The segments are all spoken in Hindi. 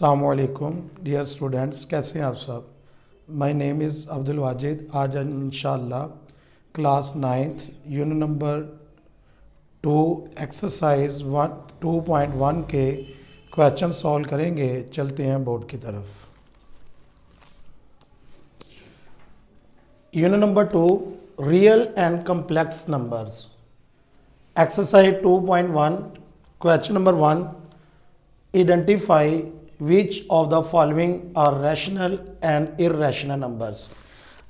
अस्सलामुअलैकुम डियर स्टूडेंट्स, कैसे हैं आप सब। My name is Abdul Wajid. आज इंशाअल्लाह class 9th unit number 2 exercise 2.1 के क्वेश्चन सॉल्व करेंगे। चलते हैं बोर्ड की तरफ। Unit number 2 real and complex numbers. Exercise 2.1 question number 1, identify which of the following are rational and irrational numbers.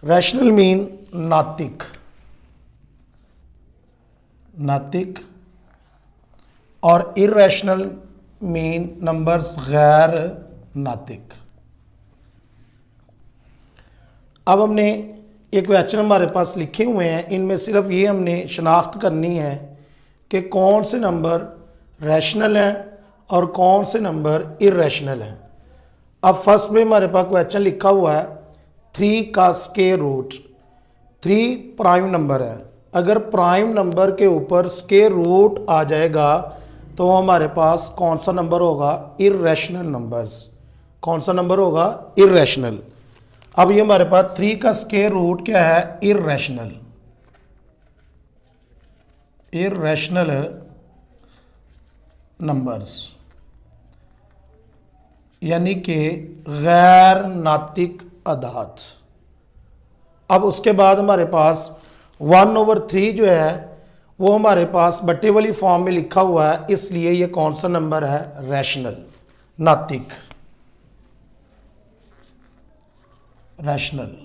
Rational mean नातिक और irrational mean numbers गैर नातिक। अब हमने ये क्वेश्चन हमारे पास लिखे हुए हैं, इनमें सिर्फ ये हमने शनाख्त करनी है कि कौन से नंबर रैशनल हैं और कौन से नंबर इरेशनल हैं। अब फर्स्ट में हमारे पास क्वेश्चन लिखा हुआ है 3 का स्क्वायर रूट। 3 प्राइम नंबर है। अगर प्राइम नंबर के ऊपर स्क्वायर रूट आ जाएगा तो हमारे पास कौन सा नंबर होगा? Irrational numbers. कौन सा नंबर होगा? इरेशनल। अब ये हमारे पास 3 का स्क्वायर रूट क्या है? इरेशनल। इरेशनल नंबर्स यानी कि गैर नातिक अदाद। अब उसके बाद हमारे पास 1/3 जो है वो हमारे पास बट्टे वाली फॉर्म में लिखा हुआ है, इसलिए ये कौन सा नंबर है? Rational, नातिक, rational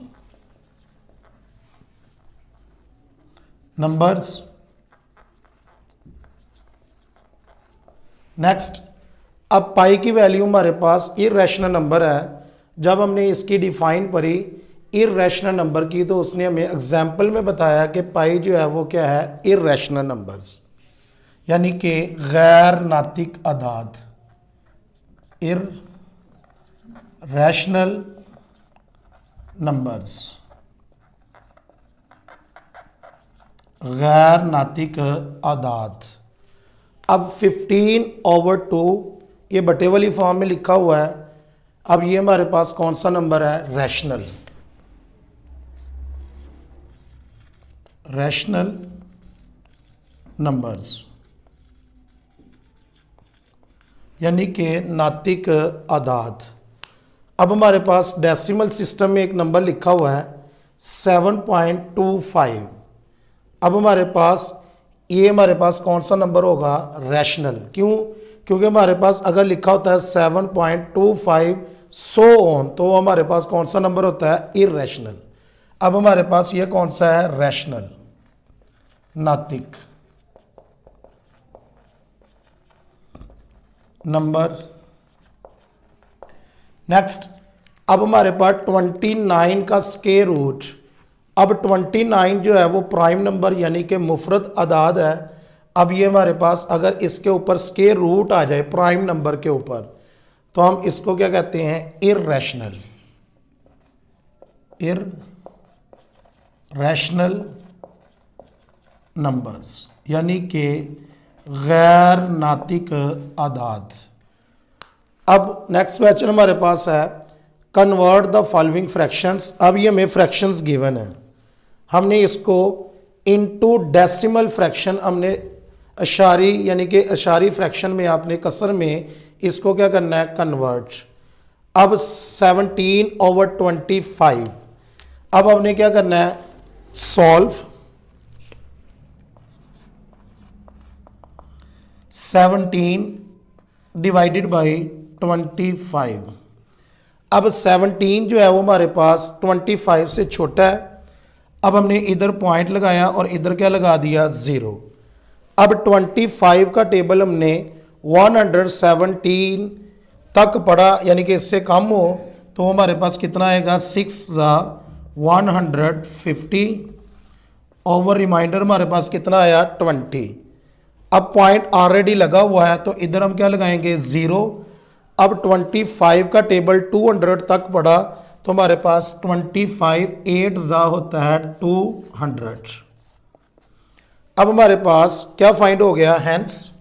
numbers. नेक्स्ट, अब पाई की वैल्यू हमारे पास इरेशनल नंबर है। जब हमने इसकी डिफाइन पढ़ी इरेशनल नंबर की तो उसने हमें एग्जाम्पल में बताया कि पाई जो है वो क्या है? इरेशनल नंबर्स यानी कि गैर नातिक अदाद। इरेशनल नंबर्स, गैर नातिक अदाद। अब 15/2 ये बटे वाली फॉर्म में लिखा हुआ है। अब ये हमारे पास कौन सा नंबर है? रैशनल। रैशनल नंबर्स यानी कि नातिक अदाद। अब हमारे पास डेसिमल सिस्टम में एक नंबर लिखा हुआ है 7.25। अब हमारे पास ये हमारे पास कौन सा नंबर होगा? रैशनल। क्यों? क्योंकि हमारे पास अगर लिखा होता है 7.25 सो ऑन तो हमारे पास कौन सा नंबर होता है? इरेशनल। अब हमारे पास ये कौन सा है? Rational, नातिक number. नेक्स्ट, अब हमारे पास 29 का स्क्वायर रूट। अब 29 जो है वो प्राइम नंबर यानी कि मुफरद अदाद है। अब ये हमारे पास अगर इसके ऊपर स्क्वायर रूट आ जाए प्राइम नंबर के ऊपर तो हम इसको क्या कहते हैं? इरेशनल। इरेशनल नंबर्स यानी कि गैर नातिक अदाद। अब नेक्स्ट क्वेश्चन हमारे पास है कन्वर्ट द फॉलोइंग फ्रैक्शंस। अब ये हमें फ्रैक्शंस गिवन है, हमने इसको इनटू डेसिमल फ्रैक्शन, हमने अशारी यानी कि अशारी फ्रैक्शन में आपने कसर में इसको क्या करना है? कन्वर्ट। अब 17/25। अब हमने क्या करना है? Solve 17 divided by 25। अब 17 जो है वो हमारे पास 25 से छोटा है। अब हमने इधर पॉइंट लगाया और इधर क्या लगा दिया? 0। अब 25 का टेबल हमने 117 तक पढ़ा यानी कि इससे कम हो तो हमारे पास कितना आएगा? 6/150 ओवर रिमाइंडर हमारे पास कितना आया? 20। अब पॉइंट ऑलरेडी लगा हुआ है तो इधर हम क्या लगाएंगे? 0। अब 25 का टेबल 200 तक पढ़ा तो हमारे पास 25 8 जा होता है 200। अब हमारे पास क्या फाइंड हो गया? Hence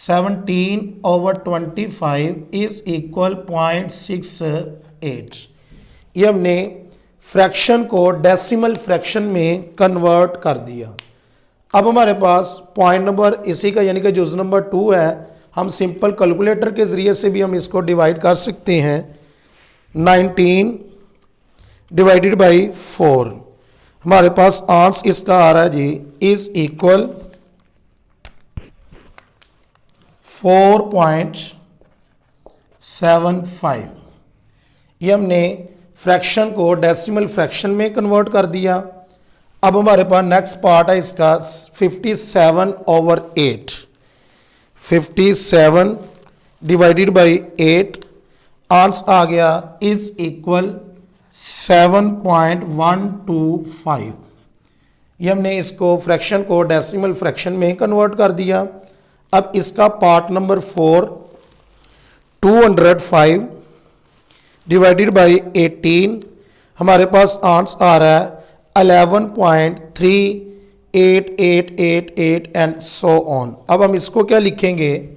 17/25 is equal 0.68। ये हमने फ्रैक्शन को डेसिमल फ्रैक्शन में कन्वर्ट कर दिया। अब हमारे पास पॉइंट नंबर इसी का यानी कि जुज नंबर 2 है। हम सिंपल कैलकुलेटर के ज़रिए से भी हम इसको डिवाइड कर सकते हैं। 19 डिवाइडेड बाई 4, हमारे पास आंसर इसका आ रहा है जी इज इक्वल 4.75। ये हमने फ्रैक्शन को डेसिमल फ्रैक्शन में कन्वर्ट कर दिया। अब हमारे पास नेक्स्ट पार्ट है इसका 57/8। 57 डिवाइडेड बाई 8, आंसर आ गया इज इक्वल 7.125। ये हमने इसको फ्रैक्शन को डेसिमल फ्रैक्शन में कन्वर्ट कर दिया। अब इसका पार्ट नंबर 4 205 डिवाइडेड बाई 18, हमारे पास आंसर आ रहा है 11.38888 एंड सो ऑन। अब हम इसको क्या लिखेंगे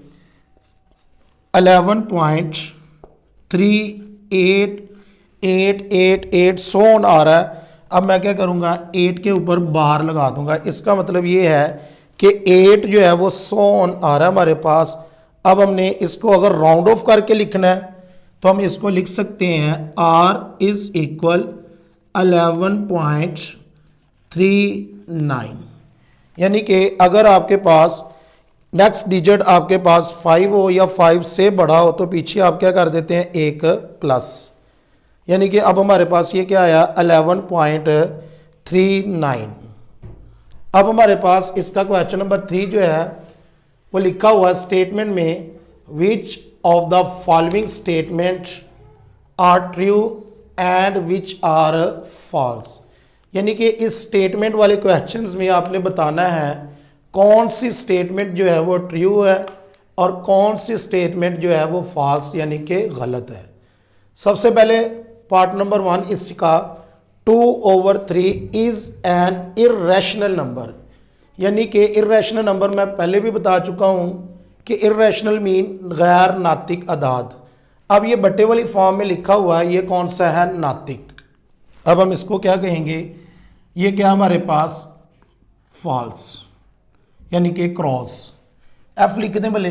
11.38888 सो ऑन आ रहा है। अब मैं क्या करूँगा 8 के ऊपर बार लगा दूंगा। इसका मतलब ये है कि 8 जो है वो 100 ऑन आ रहा है हमारे पास। अब हमने इसको अगर राउंड ऑफ करके लिखना है तो हम इसको लिख सकते हैं R इज इक्वल 11.39। यानी कि अगर आपके पास नेक्स्ट डिजिट आपके पास 5 हो या 5 से बड़ा हो तो पीछे आप क्या कर देते हैं एक प्लस। यानी कि अब हमारे पास ये क्या आया 11.39। अब हमारे पास इसका क्वेश्चन नंबर 3 जो है वो लिखा हुआ स्टेटमेंट में which of the following statement are true and which are false. यानी कि इस स्टेटमेंट वाले क्वेश्चंस में आपने बताना है कौन सी स्टेटमेंट जो है वो ट्रू है और कौन सी स्टेटमेंट जो है वो फॉल्स यानी कि गलत है। सबसे पहले पार्ट नंबर 1 इसका 2/3 इज एन इर्रेशनल नंबर। यानी कि इर्रेशनल नंबर मैं पहले भी बता चुका हूं कि इर्रेशनल मीन गैर नातिक अदाद। अब ये बट्टे वाली फॉर्म में लिखा हुआ है, ये कौन सा है नातिक। अब हम इसको क्या कहेंगे, ये क्या हमारे पास फॉल्स यानी कि क्रॉस। एफ लिख दें भले।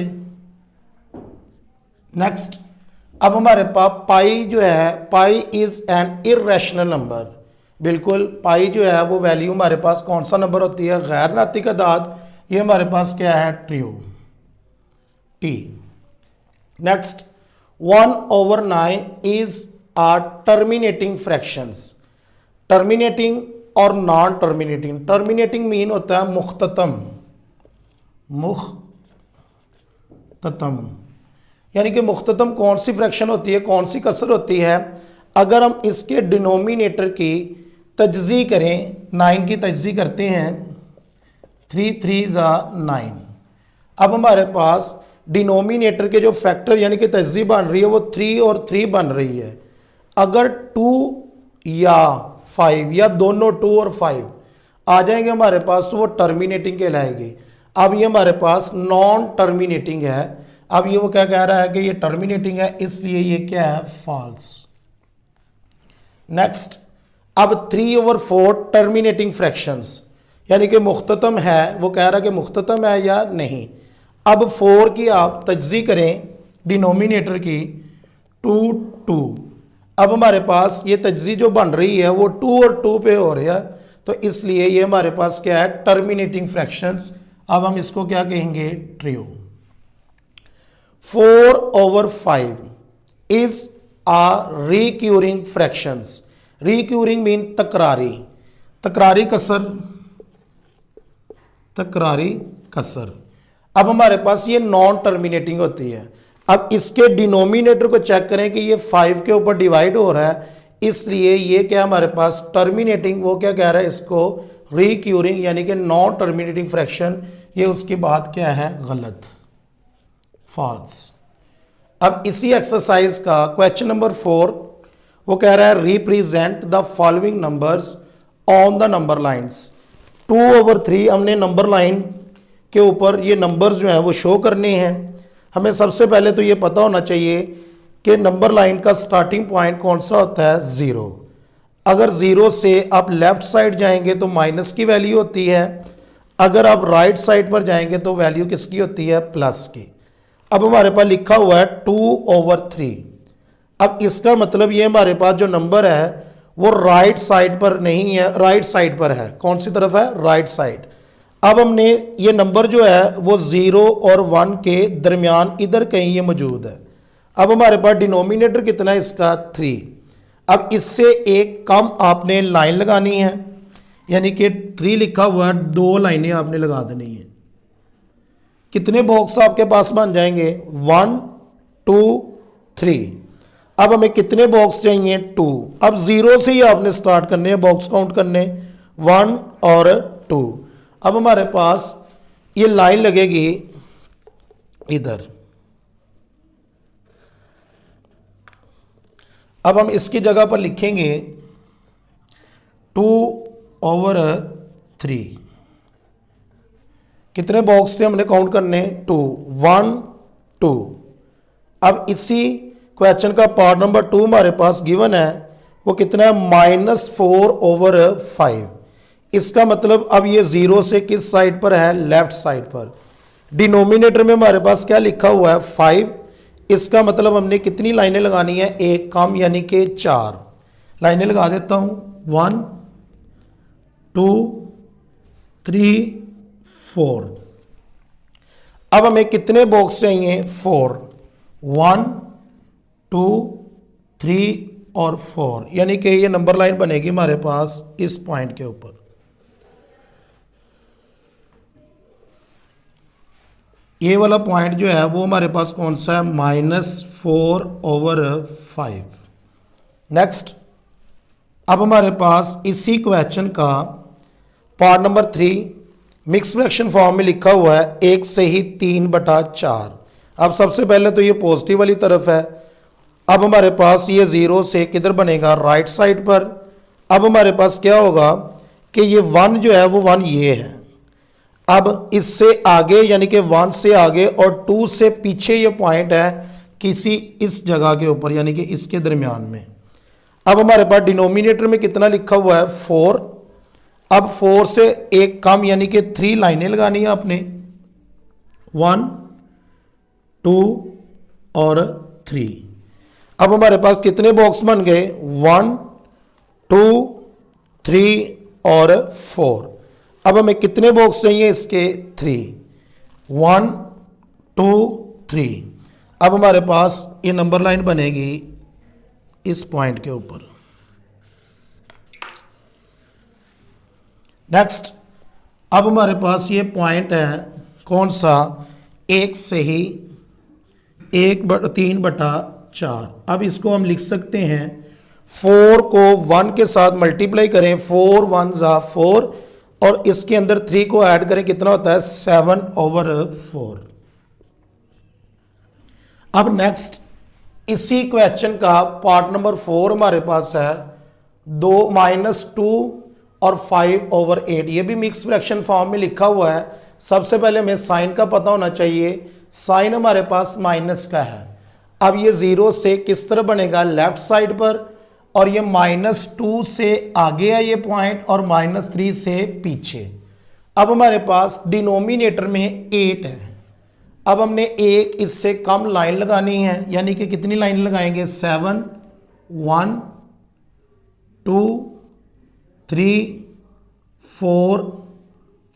नेक्स्ट अब हमारे पास पाई जो है pi is an irrational number. बिल्कुल पाई जो है वो वैल्यू हमारे पास कौन सा नंबर होती है गैर नातिक अदाद। ये हमारे पास क्या है ट्रू टी। Next 1/9 is are terminating fractions. Terminating और नॉन टर्मिनेटिंग। टर्मिनेटिंग मीन होता है मुख्ततम यानी कि मुख्ततम कौन सी फ्रैक्शन होती है कौन सी कसर होती है। अगर हम इसके डिनोमिनेटर की तजज़ी करें 9 की तजज़ी करते हैं 3 3 9। अब हमारे पास डिनोमिनेटर के जो फैक्टर यानी कि तजज़ी बन रही है वो 3 और 3 बन रही है। अगर 2 या 5 या दोनों 2 और 5 आ जाएंगे हमारे पास तो वो टर्मिनेटिंग कहलाएगी। अब ये हमारे पास नॉन टर्मिनेटिंग है। अब ये वो क्या कह रहा है कि ये टर्मिनेटिंग है इसलिए ये क्या है फॉल्स। नेक्स्ट अब 3/4 टर्मिनेटिंग फ्रैक्शंस यानी कि मुख्ततम है। वो कह रहा है कि मुख्ततम है या नहीं। अब 4 की आप तजज़ी करें डिनोमिनेटर की 2 2। अब हमारे पास ये तजज़ी जो बन रही है वो 2 और 2 पे हो रही है तो इसलिए ये हमारे पास क्या है टर्मिनेटिंग फ्रैक्शंस। अब हम इसको क्या कहेंगे true. 4/5 is a recurring fractions. Recurring mean तकरारी कसर। अब हमारे पास ये नॉन टर्मिनेटिंग होती है। अब इसके डिनोमिनेटर को चेक करें कि ये 5 के ऊपर डिवाइड हो रहा है इसलिए ये क्या हमारे पास टर्मिनेटिंग। वो क्या कह रहा है इसको रिक्यूरिंग यानी कि नॉन टर्मिनेटिंग फ्रैक्शन। ये उसकी बात क्या है गलत फॉल्स। अब इसी एक्सरसाइज का क्वेश्चन नंबर 4 वो कह रहा है represent the following numbers on the number lines. 2/3 हमने नंबर लाइन के ऊपर ये नंबर्स जो हैं वो शो करने हैं। हमें सबसे पहले तो ये पता होना चाहिए कि नंबर लाइन का स्टार्टिंग पॉइंट कौन सा होता है, 0। अगर 0 से आप लेफ्ट साइड जाएंगे तो माइनस की वैल्यू होती है, अगर आप राइट साइड पर जाएंगे तो वैल्यू किसकी होती है, प्लस की। अब हमारे पास लिखा हुआ है 2/3। अब इसका मतलब ये हमारे पास जो नंबर है वो राइट साइड पर नहीं है, राइट साइड पर है। कौन सी तरफ है, राइट साइड। अब हमने ये नंबर जो है वो 0 और 1 के दरमियान इधर कहीं ये मौजूद है। अब हमारे पास डिनोमिनेटर कितना है इसका, 3। अब इससे एक कम आपने लाइन लगानी है, यानी कि 3 लिखा हुआ है, 2 लाइनें आपने लगा देनी है। कितने बॉक्स आपके पास बन जाएंगे, 1 2 3। अब हमें कितने बॉक्स चाहिए, 2। अब 0 से ही आपने स्टार्ट करने हैं बॉक्स काउंट करने, 1 और 2। अब हमारे पास ये लाइन लगेगी इधर। अब हम इसकी जगह पर लिखेंगे 2/3। कितने बॉक्स थे हमने काउंट करने, 2 1 2। अब इसी क्वेश्चन का पार्ट नंबर 2 हमारे पास गिवन है, वो कितना है, -4/5। इसका मतलब अब ये 0 से किस साइड पर है, लेफ्ट साइड पर। डिनोमिनेटर में हमारे पास क्या लिखा हुआ है, 5। इसका मतलब हमने कितनी लाइनें लगानी है, एक कम, यानी कि 4 लाइनें लगा देता हूं, 1 2 3 4। अब हमें कितने बॉक्स चाहिए, 4, 1 2 3 और 4, यानी कि ये नंबर लाइन बनेगी हमारे पास इस पॉइंट के ऊपर। ये वाला पॉइंट जो है वो हमारे पास कौन सा है, -4/5। नेक्स्ट, अब हमारे पास इसी क्वेश्चन का part number 3 mix fraction form में लिखा हुआ है, 1 से ही 3/4। अब सबसे पहले तो ये पॉजिटिव वाली तरफ है। अब हमारे पास ये 0 से किधर बनेगा, राइट साइड पर। अब हमारे पास क्या होगा कि ये 1 जो है वो 1 ये है। अब इससे आगे यानी कि 1 से आगे और 2 से पीछे ये पॉइंट है किसी इस जगह के ऊपर, यानी कि इसके दरमियान में। अब हमारे पास डिनोमिनेटर में कितना लिखा हुआ है, 4। अब 4 से एक कम, यानी कि 3 लाइनें लगानी है आपने, 1 2 और 3। अब हमारे पास कितने बॉक्स बन गए, 1 2 3 और 4। अब हमें कितने बॉक्स चाहिए इसके, 3, 1 2 3। अब हमारे पास ये नंबर लाइन बनेगी इस पॉइंट के ऊपर। नेक्स्ट, अब हमारे पास ये पॉइंट है कौन सा, 1 से ही 3/4। अब इसको हम लिख सकते हैं, 4 को 1 के साथ मल्टीप्लाई करें, 4 1 = 4 और इसके अंदर 3 को ऐड करें, कितना होता है, 7/4। अब नेक्स्ट, इसी क्वेश्चन का पार्ट नंबर 4 हमारे पास है, -2 और 5/8। ये भी मिक्स फ्रैक्शन फॉर्म में लिखा हुआ है। सबसे पहले हमें साइन का पता होना चाहिए, साइन हमारे पास माइनस का है। अब ये 0 से किस तरह बनेगा, लेफ्ट साइड पर, और ये -2 से आगे है ये पॉइंट और -3 से पीछे। अब हमारे पास डिनोमिनेटर में 8 है। अब हमने एक इससे कम लाइन लगानी है, यानी कि कितनी लाइन लगाएंगे, 7 1 2 3 4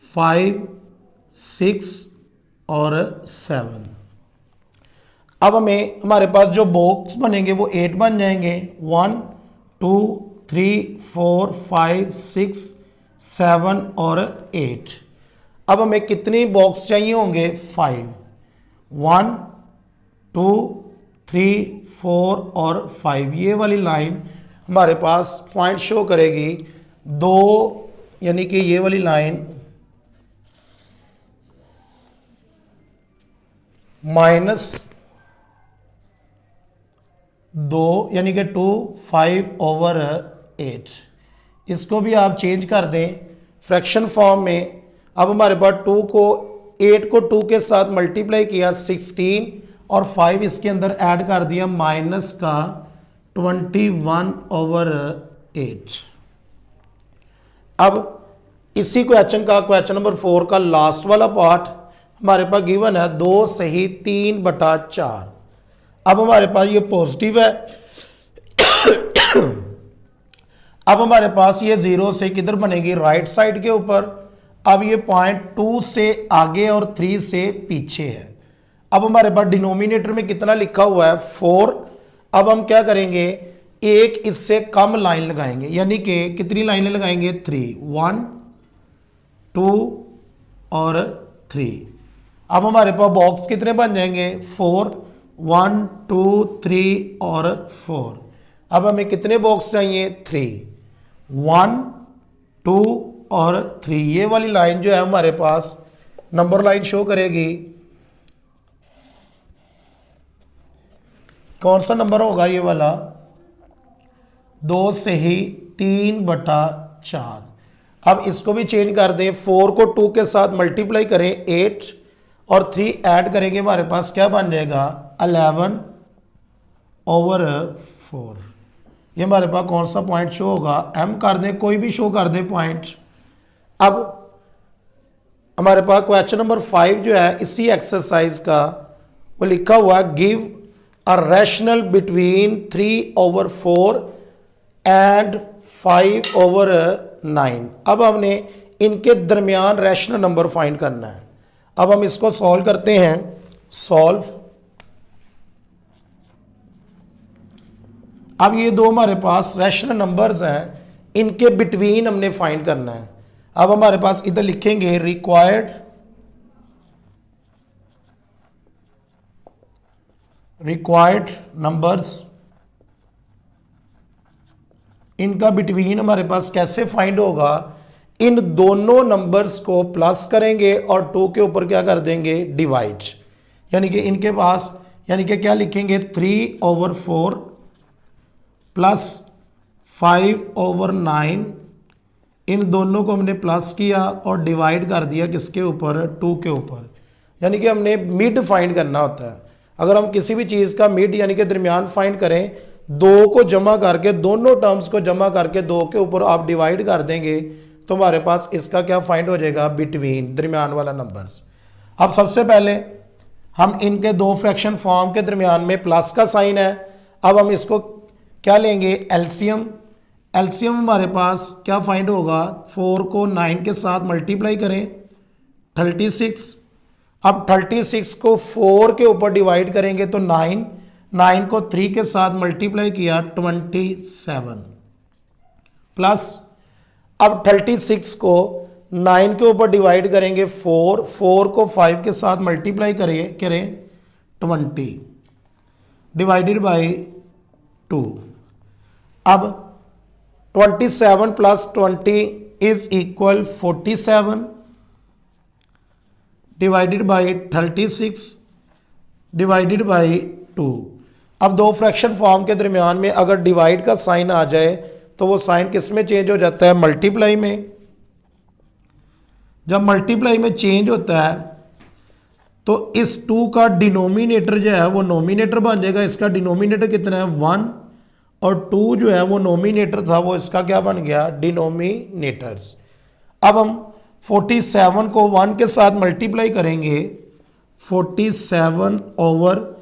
5 6 और 7। अब हमें हमारे पास जो बॉक्स बनेंगे वो 8 बन जाएंगे, 1 2 3 4 5 6 7 और 8। अब हमें कितने बॉक्स चाहिए होंगे, 5, 1 2 3 4 और 5। ये वाली लाइन हमारे पास पॉइंट शो करेगी 2, यानी कि ये वाली लाइन -2 यानी कि 2 5/8। इसको भी आप चेंज कर दें फ्रैक्शन फॉर्म में। अब हमारे पास 8 को 2 के साथ मल्टीप्लाई किया, 16 और 5 इसके अंदर ऐड कर दिया माइनस का 21/8। अब इसी क्वेश्चन का क्वेश्चन नंबर 4 का लास्ट वाला पार्ट हमारे पास गिवन है 2 सही 3/4। अब हमारे पास ये पॉजिटिव है। अब हमारे पास ये 0 से किधर बनेगी, राइट साइड के ऊपर। अब ये पॉइंट 2 से आगे और 3 से पीछे है। अब हमारे पास डिनोमिनेटर में कितना लिखा हुआ है, 4। अब हम क्या करेंगे, एक इससे कम लाइन लगाएंगे, यानी कि कितनी लाइनें लगाएंगे, 3, 1 2 और 3। अब हमारे पास बॉक्स कितने बन जाएंगे, 4, 1 2 3 और 4। अब हमें कितने बॉक्स चाहिए, 3, 1 2 और 3। ये वाली लाइन जो है हमारे पास नंबर लाइन शो करेगी। कौन सा नंबर होगा ये वाला, 2 सही 3/4। अब इसको भी चेंज कर दें, 4 को 2 के साथ मल्टीप्लाई करें 8 और 3 ऐड करेंगे, हमारे पास क्या बन जाएगा 11/4। ये हमारे पास कौन सा पॉइंट शो होगा, एम कर दें, कोई भी शो कर दें पॉइंट। अब हमारे पास क्वेश्चन नंबर 5 जो है इसी एक्सरसाइज का, वो लिखा हुआ give a rational between 3/4 and 5/9। अब हमने इनके दरमियान रैशनल नंबर फाइंड करना है। अब हम इसको सॉल्व करते हैं, सॉल्व। अब ये दो हमारे पास रैशनल नंबर्स हैं, इनके बिटवीन हमने फाइंड करना है। अब हमारे पास इधर लिखेंगे रिक्वायर्ड नंबर्स। इनका बिटवीन हमारे पास कैसे फाइंड होगा, इन दोनों नंबर्स को प्लस करेंगे और 2 के ऊपर क्या कर देंगे, डिवाइड। यानी कि इनके पास, यानी कि क्या लिखेंगे, 3/4 प्लस 5/9। इन दोनों को हमने प्लस किया और डिवाइड कर दिया किसके ऊपर, 2 के ऊपर। यानी कि हमने मिड फाइंड करना होता है। अगर हम किसी भी चीज़ का मिड यानी कि दरमियान फाइंड करें, 2 को जमा करके, दोनों टर्म्स को जमा करके 2 के ऊपर आप डिवाइड कर देंगे तो हमारे पास इसका क्या फाइंड हो जाएगा, बिटवीन, दरमियान वाला नंबर्स। अब सबसे पहले हम इनके 2 फ्रैक्शन फॉर्म के दरमियान में प्लस का साइन है। अब हम इसको क्या लेंगे, एलसीएम। एलसीएम हमारे पास क्या फाइंड होगा, 4 को 9 के साथ मल्टीप्लाई करें 36। अब 36 को 4 के ऊपर डिवाइड करेंगे तो 9 को 3 के साथ मल्टीप्लाई किया 27 प्लस, अब 36 को 9 के ऊपर डिवाइड करेंगे 4 को 5 के साथ मल्टीप्लाई करें 20 डिवाइडेड बाय 2। अब 27 plus 20 is equal 47 divided by 36 divided by 2। अब 2 फ्रैक्शन फॉर्म के दरमियान में अगर डिवाइड का साइन आ जाए तो वो साइन किस में चेंज हो जाता है, मल्टीप्लाई में। जब मल्टीप्लाई में चेंज होता है तो इस 2 का डिनोमिनेटर जो है वो नोमिनेटर बन जाएगा। इसका डिनोमिनेटर कितना है, 1, और 2 जो है वो नोमिनेटर था, वो इसका क्या बन गया, डिनोमिनेटर्स। अब हम 47 को 1 के साथ मल्टीप्लाई करेंगे 47 ओवर,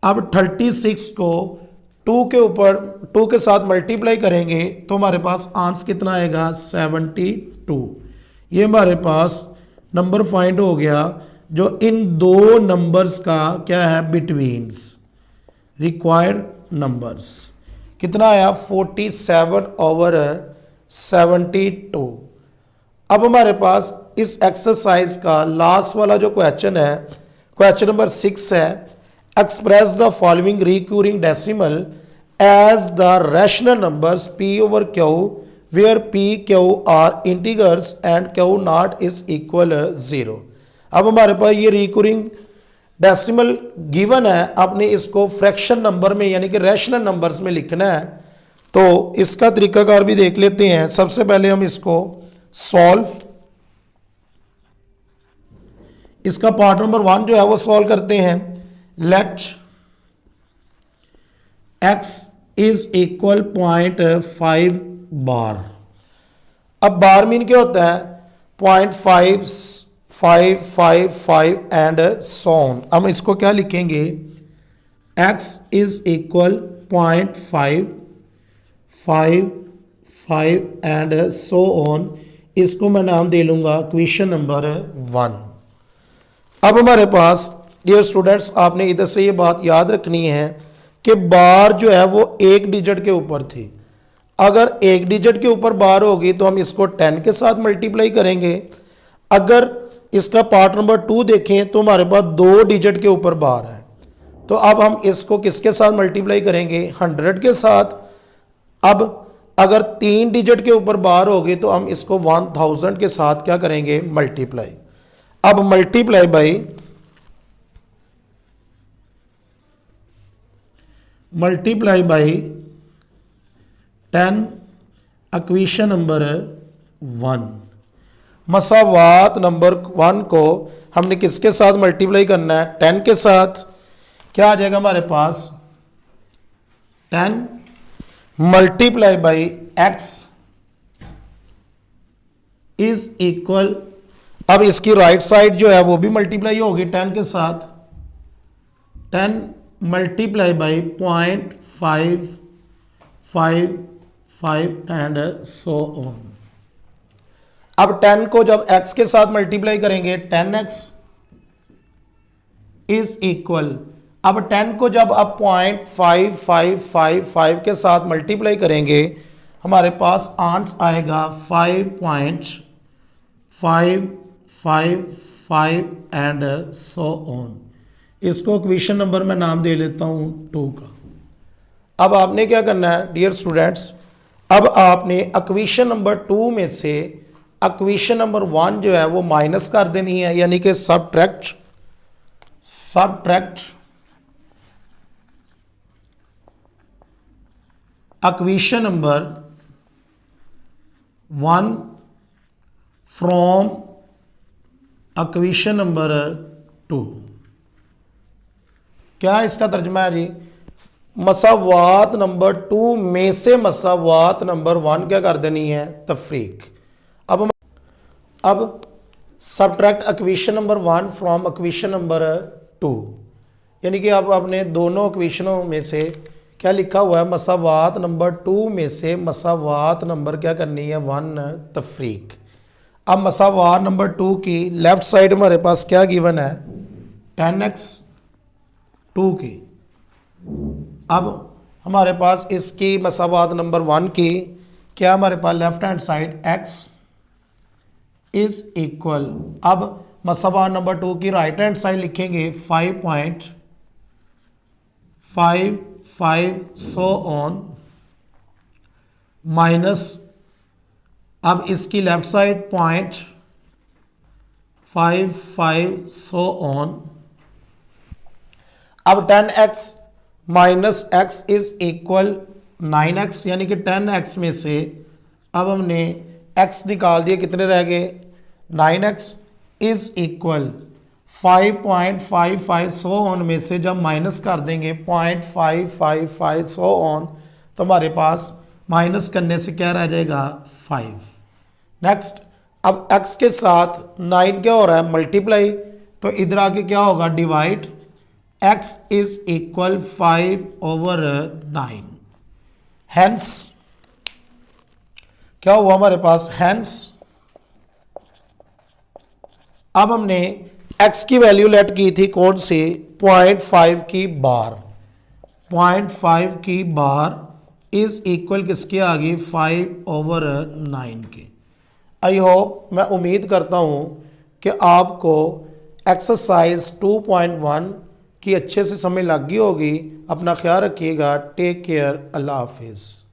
अब 36 को 2 के ऊपर 2 के साथ मल्टीप्लाई करेंगे तो हमारे पास आंसर कितना आएगा, 72। ये हमारे पास नंबर फाइंड हो गया जो इन 2 नंबर्स का क्या है, बिटवीन्स, रिक्वायर्ड नंबर्स। कितना आया, 47/72। अब हमारे पास इस एक्सरसाइज का लास्ट वाला जो क्वेश्चन है, क्वेश्चन नंबर 6 है, express the following recurring decimal as the rational numbers p/q where p/q are integers and q0 is equal 0। अब हमारे पास ये रिकरिंग डेसिमल गिवन है, आपने इसको फ्रैक्शन नंबर में यानी कि रैशनल नंबर्स में लिखना है। तो इसका तरीकाकार भी देख लेते हैं। सबसे पहले हम इसको सॉल्व, इसका पार्ट नंबर 1 जो है वो सॉल्व करते हैं। लेट x इज इक्वल 0.5 बार। अब बार मीन क्या होता है 0.5 5 5 5 एंड सो ऑन। हम इसको क्या लिखेंगे x is equal 0.5 5 5 and so on. इसको मैं नाम दे लूँगा क्वेश्चन नंबर 1। अब हमारे पास डियर स्टूडेंट्स आपने इधर से ये बात याद रखनी है कि बार जो है वो एक डिजिट के ऊपर थी। अगर एक डिजिट के ऊपर बार होगी तो हम इसको 10 के साथ मल्टीप्लाई करेंगे। अगर इसका पार्ट नंबर 2 देखें तो हमारे पास 2 डिजिट के ऊपर बार है, तो अब हम इसको किसके साथ मल्टीप्लाई करेंगे 100 के साथ। अब अगर 3 डिजिट के ऊपर बार होगी तो हम इसको 1000 के साथ क्या करेंगे मल्टीप्लाई। अब मल्टीप्लाई बाई 10 इक्वेशन नंबर 1। मसावात नंबर 1 को हमने किसके साथ मल्टीप्लाई करना है 10 के साथ। क्या आ जाएगा हमारे पास 10 multiply by x is equal. अब इसकी राइट साइड जो है वो भी मल्टीप्लाई होगी 10 के साथ। 10 multiply by 0.5 5 5 and so on. अब 10 को जब x के साथ मल्टीप्लाई करेंगे 10x इज इक्वल। अब 10 को जब आप 0.5555 के साथ मल्टीप्लाई करेंगे हमारे पास आंसर आएगा 5.555 एंड सो ऑन। इसको क्वेश्चन नंबर मैं नाम दे लेता हूं 2 का। अब आपने क्या करना है डियर स्टूडेंट्स, अब आपने इक्वेशन नंबर 2 में से इक्वेशन नंबर 1 जो है वो माइनस कर देनी है, यानी कि subtract equation number 1 from equation number 2। क्या इसका तर्जमा है जी, मसावात नंबर 2 में से मसावात नंबर 1 क्या कर देनी है तफरीक। अब subtract equation number 1 from equation number 2, यानी कि अब आपने दोनों इक्वेशनों में से क्या लिखा हुआ है मसावात नंबर 2 में से मसावात नंबर क्या करनी है 1 तफरीक। अब मसावात नंबर 2 की लेफ्ट साइड हमारे पास क्या गिवन है 10x 2 की। अब हमारे पास इसकी मसावात नंबर 1 की क्या हमारे पास left hand side x is equal. अब मसावात नंबर 2 की राइट हैंड साइड लिखेंगे 5.55 सो ऑन माइनस। अब इसकी लेफ्ट साइड 0.55 सो ऑन। अब 10x minus x is equal 9x, यानी कि 10x में से अब हमने x निकाल दिए, कितने रह गए 9x is equal 5.55 so on में से जब माइनस कर देंगे 0.555 सो ऑन तो हमारे पास माइनस करने से क्या रह जाएगा 5। नेक्स्ट, अब x के साथ 9 क्या हो रहा है मल्टीप्लाई, तो इधर आके क्या होगा divide. x is equal 5/9। Hence क्या हुआ हमारे पास हैंस। अब हमने x की वैल्यू लेट की थी कौन से 0.5 की बार। 0.5 की बार इज इक्वल किसके आ गई 5/9 के। आई होप, मैं उम्मीद करता हूं कि आपको एक्सरसाइज 2.1 की अच्छे से समझ लग गई होगी। अपना ख्याल रखिएगा। Take care. अल्लाह हाफिज़।